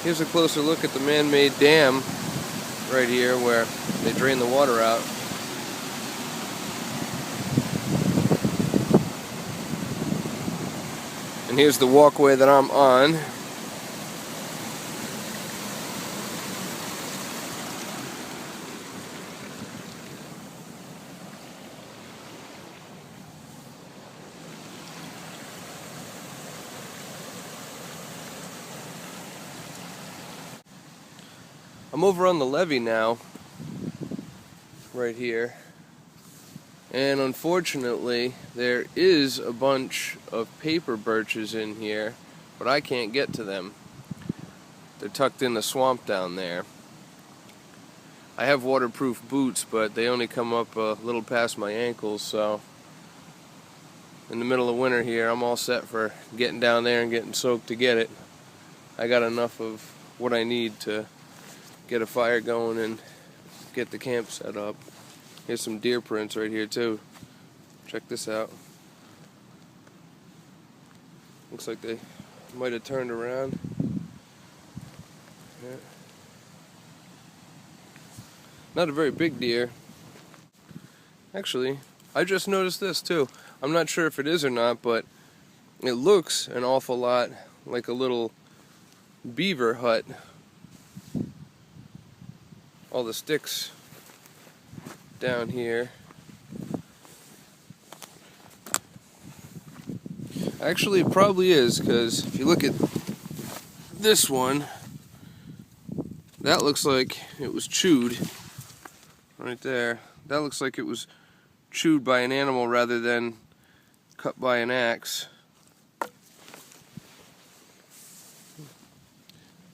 Here's a closer look at the man-made dam right here where they drain the water out. And here's the walkway that I'm on. I'm over on the levee now, right here, and unfortunately there is a bunch of paper birches in here, but I can't get to them. They're tucked in the swamp down there. I have waterproof boots, but they only come up a little past my ankles, so in the middle of winter here, I'm all set for getting down there and getting soaked to get it. I got enough of what I need to get a fire going and get the camp set up. Here's some deer prints right here too. Check this out. Looks like they might have turned around. Yeah. Not a very big deer. Actually, I just noticed this too. I'm not sure if it is or not, but it looks an awful lot like a little beaver hut. All the sticks down here. Actually, it probably is, because if you look at this one, that looks like it was chewed. Right there. That looks like it was chewed by an animal rather than cut by an axe.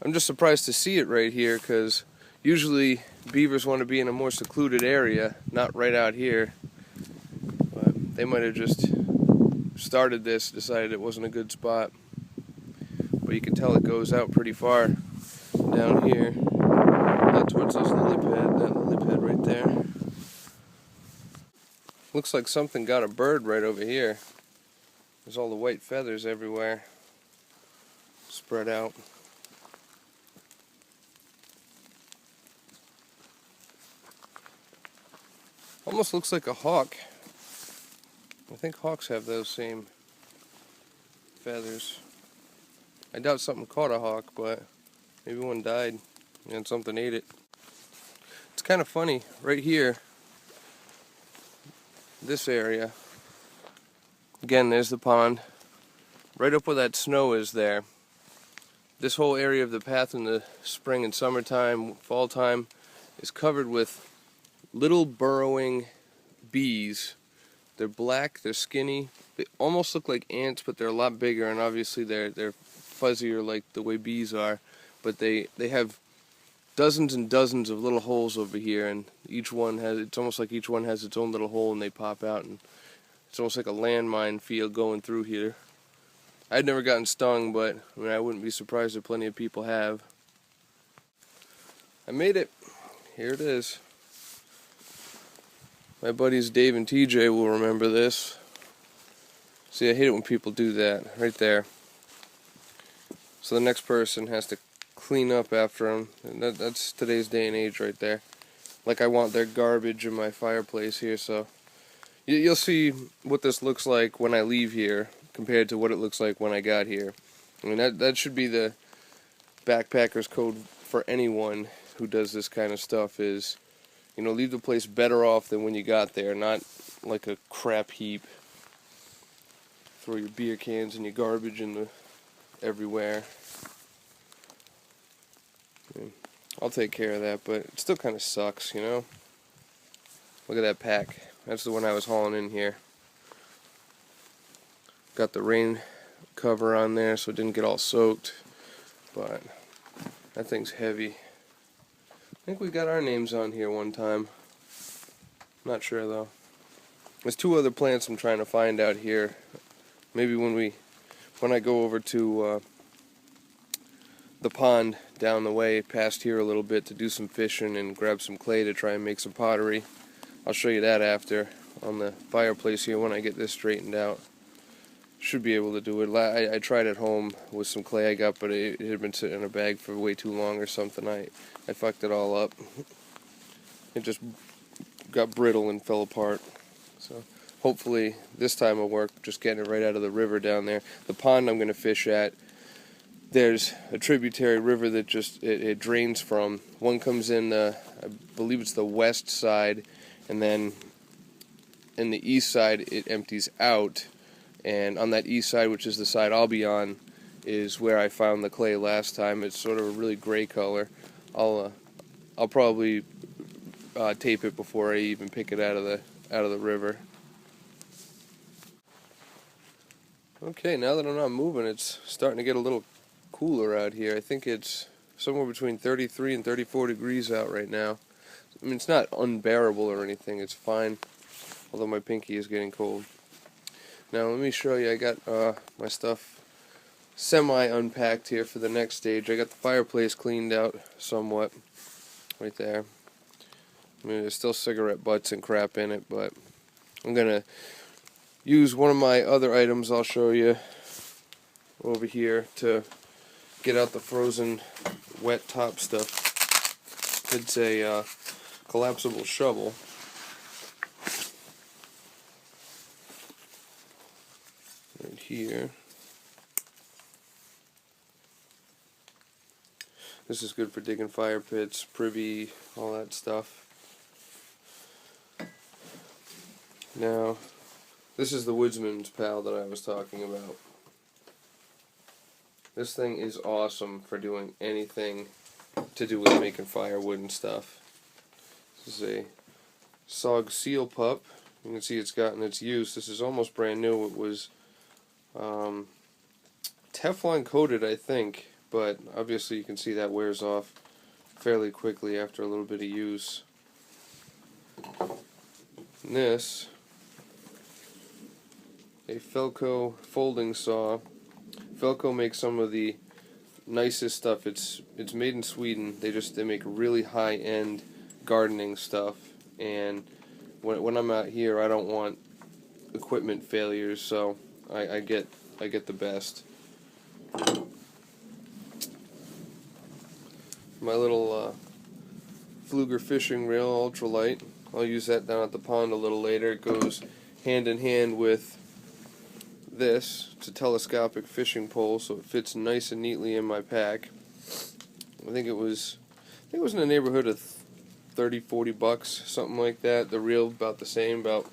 I'm just surprised to see it right here, because usually beavers want to be in a more secluded area, not right out here. But they might have just started this, decided it wasn't a good spot. But you can tell it goes out pretty far down here, out towards this lily pad, that lily pad right there. Looks like something got a bird right over here. There's all the white feathers everywhere, spread out. Almost looks like a hawk. I think hawks have those same feathers. I doubt something caught a hawk, but maybe one died and something ate it. It's kind of funny, right here, this area. Again, there's the pond. Right up where that snow is there. This whole area of the path in the spring and summertime, fall time, is covered with little burrowing bees. They're black, they're skinny, they almost look like ants, but they're a lot bigger, and obviously they're fuzzier like the way bees are, but they have dozens and dozens of little holes over here, and each one has, it's almost like each one has its own little hole, and they pop out, and it's almost like a landmine field going through here. I'd never gotten stung, but I mean, I wouldn't be surprised if plenty of people have. I made it. Here it is. My buddies Dave and TJ will remember this. See, I hate it when people do that, right there. So the next person has to clean up after them. And that's today's day and age right there. Like, I want their garbage in my fireplace here, so you'll see what this looks like when I leave here compared to what it looks like when I got here. I mean, that should be the backpacker's code for anyone who does this kind of stuff is, you know, leave the place better off than when you got there, not like a crap heap. Throw your beer cans and your garbage in everywhere. I'll take care of that, but it still kind of sucks, you know? Look at that pack. That's the one I was hauling in here. Got the rain cover on there so it didn't get all soaked, but that thing's heavy. I think we got our names on here one time. Not sure though. There's two other plants I'm trying to find out here. Maybe when I go over to the pond down the way past here a little bit to do some fishing and grab some clay to try and make some pottery. I'll show you that after on the fireplace here when I get this straightened out. should be able to do it. I tried at home with some clay I got, but it had been sitting in a bag for way too long or something. I fucked it all up. It just got brittle and fell apart. So hopefully this time will work, just getting it right out of the river down there. The pond I'm going to fish at, there's a tributary river that just it drains from. One comes in, I believe it's the west side, and then in the east side it empties out. And on that east side, which is the side I'll be on, is where I found the clay last time. It's sort of a really gray color. I'll probably tape it before I even pick it out of the river. Okay, now that I'm not moving, it's starting to get a little cooler out here. I think it's somewhere between 33 and 34 degrees out right now. I mean, it's not unbearable or anything. It's fine, although my pinky is getting cold. Now let me show you, I got my stuff semi-unpacked here for the next stage. I got the fireplace cleaned out somewhat, right there. I mean, there's still cigarette butts and crap in it, but I'm going to use one of my other items I'll show you over here to get out the frozen wet top stuff. It's a collapsible shovel. Right here. This is good for digging fire pits, privy, all that stuff. Now, this is the Woodsman's Pal that I was talking about. This thing is awesome for doing anything to do with making firewood and stuff. This is a Sog Seal Pup. You can see it's gotten its use. This is almost brand new. It was Teflon coated, I think, but obviously you can see that wears off fairly quickly after a little bit of use. And this, a Felco folding saw. Felco makes some of the nicest stuff. It's made in Sweden. They make really high-end gardening stuff, and when I'm out here, I don't want equipment failures, so I get the best. My little Fluger fishing reel, ultralight. I'll use that down at the pond a little later. It goes hand in hand with this. It's a telescopic fishing pole, so it fits nice and neatly in my pack. I think it was in the neighborhood of 30-40 bucks, something like that. The reel about the same, about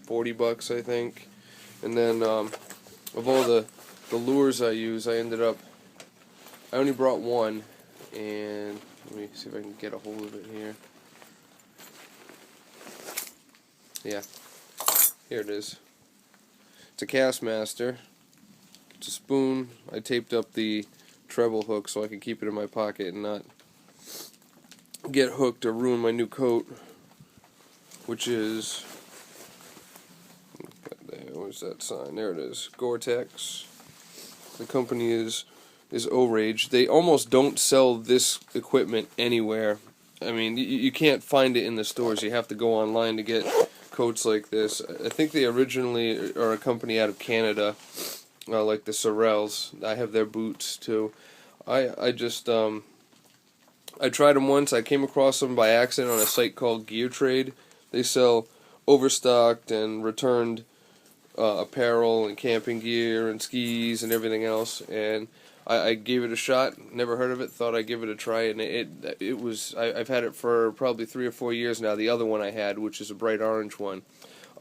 40 bucks, I think. And then of all the lures I use, I only brought one, and let me see if I can get a hold of it here. Yeah, here it is. It's a Castmaster. It's a spoon. I taped up the treble hook so I can keep it in my pocket and not get hooked or ruin my new coat, which is, where's that sign? There it is. Gore-Tex. The company is O-Rage. They almost don't sell this equipment anywhere. I mean, you can't find it in the stores. You have to go online to get coats like this. I think they originally are a company out of Canada, like the Sorels. I have their boots too. I tried them once. I came across them by accident on a site called Gear Trade. They sell overstocked and returned apparel and camping gear and skis and everything else, and I gave it a shot. Never heard of it. Thought I'd give it a try, and it was. I've had it for probably 3 or 4 years now. The other one I had, which is a bright orange one,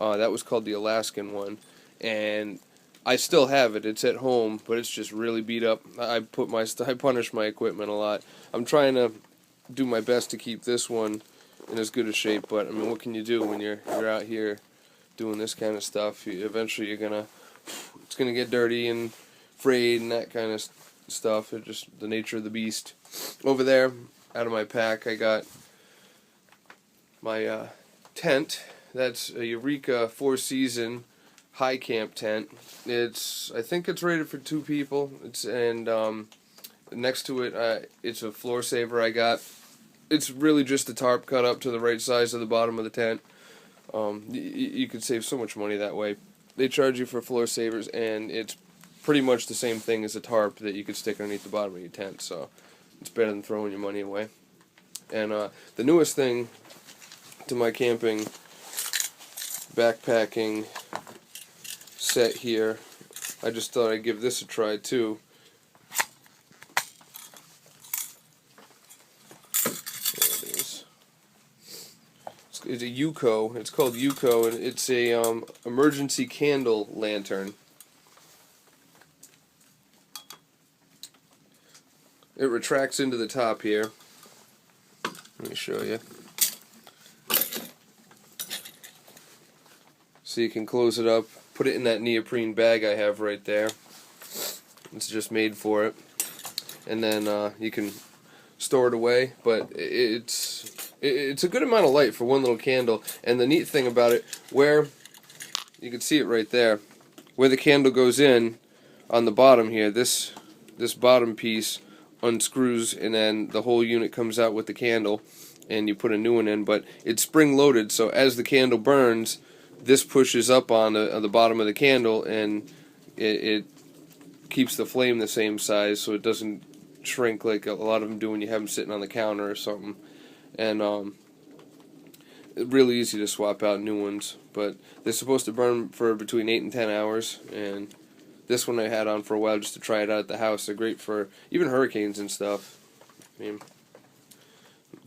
that was called the Alaskan one, and I still have it. It's at home, but it's just really beat up. I punish my equipment a lot. I'm trying to do my best to keep this one in as good a shape, but I mean, what can you do when you're out here doing this kind of stuff? Eventually, it's gonna get dirty and frayed and that kind of stuff. It's just the nature of the beast. Over there, out of my pack, I got my tent. That's a Eureka 4-season high camp tent. I think it's rated for 2 people. Next to it, it's a floor saver I got. It's really just a tarp cut up to the right size of the bottom of the tent. You could save so much money that way. they charge you for floor savers, and it's pretty much the same thing as a tarp that you could stick underneath the bottom of your tent, so it's better than throwing your money away. And the newest thing to my camping backpacking set here, I just thought I'd give this a try too. There it is. It's a Yuko. It's called Yuko, and it's a emergency candle lantern. It retracts into the top here. Let me show you. So you can close it up, put it in that neoprene bag I have right there. It's just made for it. And then you can store it away, but it's a good amount of light for one little candle. And the neat thing about it, where you can see it right there, where the candle goes in on the bottom here, this bottom piece unscrews, and then the whole unit comes out with the candle, and you put a new one in. But it's spring loaded, so as the candle burns, this pushes up on the bottom of the candle, and it keeps the flame the same size, so it doesn't shrink like a lot of them do when you have them sitting on the counter or something. And it's really easy to swap out new ones, but they're supposed to burn for between 8 and 10 hours, and this one I had on for a while just to try it out at the house. They're great for even hurricanes and stuff. I mean,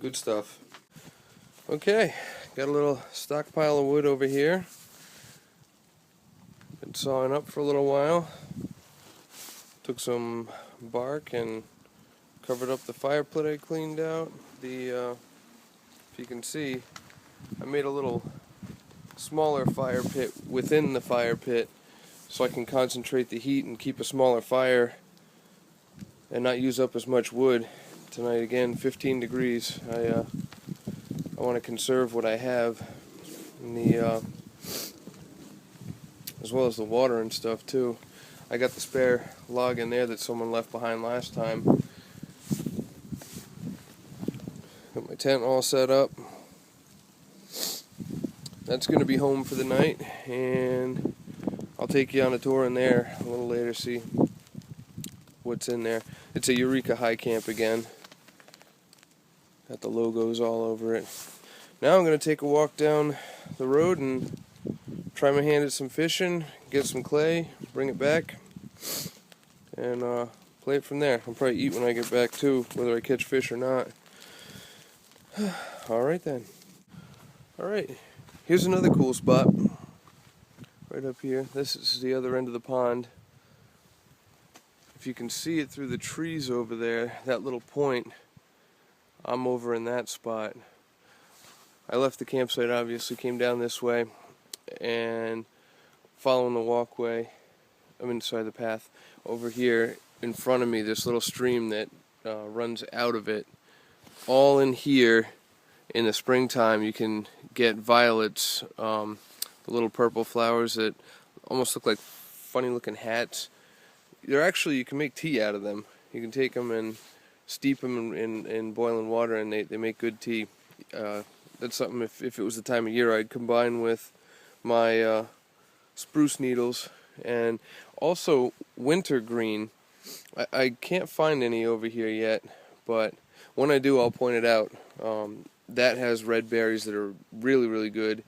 good stuff. Okay, got a little stockpile of wood over here. Been sawing up for a little while. Took some bark and covered up the fire pit I cleaned out. If you can see, I made a little smaller fire pit within the fire pit, so I can concentrate the heat and keep a smaller fire and not use up as much wood. Tonight again, 15 degrees. I want to conserve what I have in the as well as the water and stuff too. I got the spare log in there that someone left behind last time. Got my tent all set up. That's going to be home for the night, and I'll take you on a tour in there a little later, see what's in there. It's a Eureka High Camp again. Got the logos all over it. Now I'm going to take a walk down the road and try my hand at some fishing, get some clay, bring it back, and play it from there. I'll probably eat when I get back too, whether I catch fish or not. Alright then. Alright, here's another cool spot. Right up here. This is the other end of the pond. If you can see it through the trees over there, that little point, I'm over in that spot. I left the campsite, obviously, came down this way, and following the walkway, the path, over here in front of me, this little stream that runs out of it. All in here, in the springtime, you can get violets, the little purple flowers that almost look like funny looking hats. They're actually, you can make tea out of them. You can take them and steep them in boiling water, and they make good tea. That's something, if it was the time of year, I'd combine with my spruce needles. And also wintergreen. I can't find any over here yet, but when I do, I'll point it out. That has red berries that are really, really good.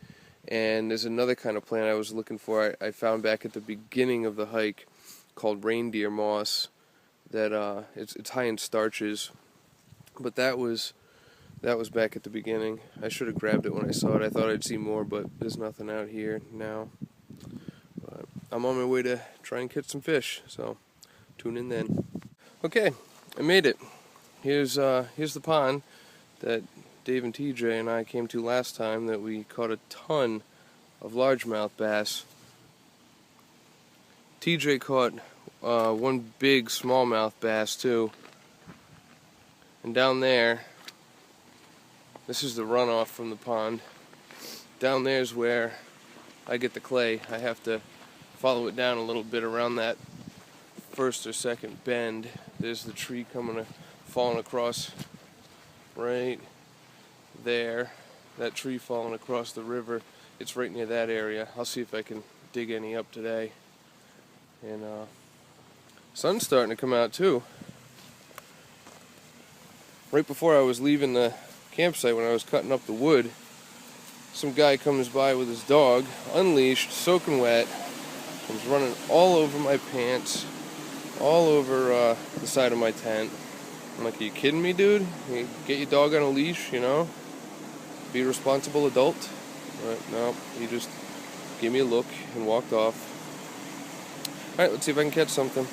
And there's another kind of plant I was looking for. I found back at the beginning of the hike called reindeer moss. That it's high in starches, but that was back at the beginning. I should have grabbed it when I saw it. I thought I'd see more, but there's nothing out here now. But I'm on my way to try and catch some fish, so tune in then. Okay, I made it. Here's the pond that Dave and TJ and I came to last time that we caught a ton of largemouth bass. TJ caught one big smallmouth bass too. And down there, this is the runoff from the pond. Down there's where I get the clay. I have to follow it down a little bit around that first or second bend. There's the tree falling across right there. That tree falling across the river. It's right near that area. I'll see if I can dig any up today. And sun's starting to come out too. Right before I was leaving the campsite, when I was cutting up the wood, some guy comes by with his dog, unleashed, soaking wet, comes running all over my pants, all over the side of my tent. I'm like, are you kidding me, dude? You get your dog on a leash, you know? Be a responsible adult. But no, he just gave me a look and walked off. Alright, let's see if I can catch something.